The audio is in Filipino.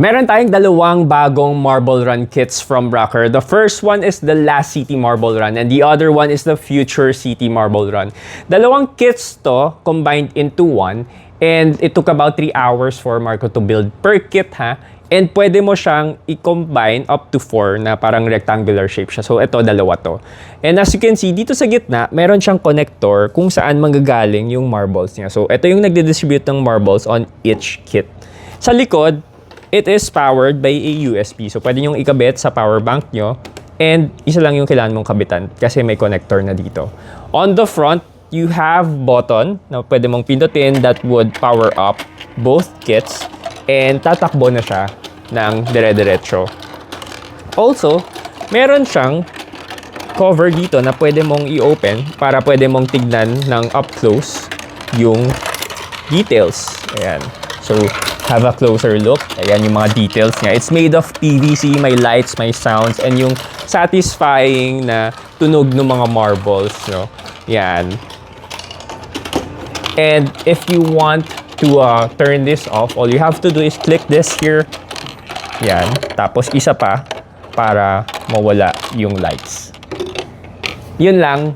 Meron tayong dalawang bagong Marble Run kits from Rocker. The first one is the Last City Marble Run and the other one is the Future City Marble Run. Dalawang kits to combined into one and it took about 3 hours for Marco to build per kit ha. And pwede mo siyang i-combine up to 4 na parang rectangular shape siya. So ito, dalawa to. And as you can see, dito sa gitna, meron siyang connector kung saan manggagaling yung marbles niya. So ito yung nagdi-distribute ng marbles on each kit. Sa likod, it is powered by a USB. So, pwede nyong ikabit sa power bank nyo. And isa lang yung kailangan mong kabitan kasi may connector na dito. On the front, you have button na pwede mong pindutin that would power up both kits. And tatakbo na siya ng dire-diretso. Also, meron siyang cover dito na pwede mong i-open para pwede mong tignan ng up close yung details. Ayan. So, have a closer look. Ayan yung mga details niya. It's made of PVC, may lights, may sounds, and yung satisfying na tunog ng mga marbles, no? Yan. And if you want to turn this off, all you have to do is click this here. Yan. Tapos isa pa para mawala yung lights. Yun lang.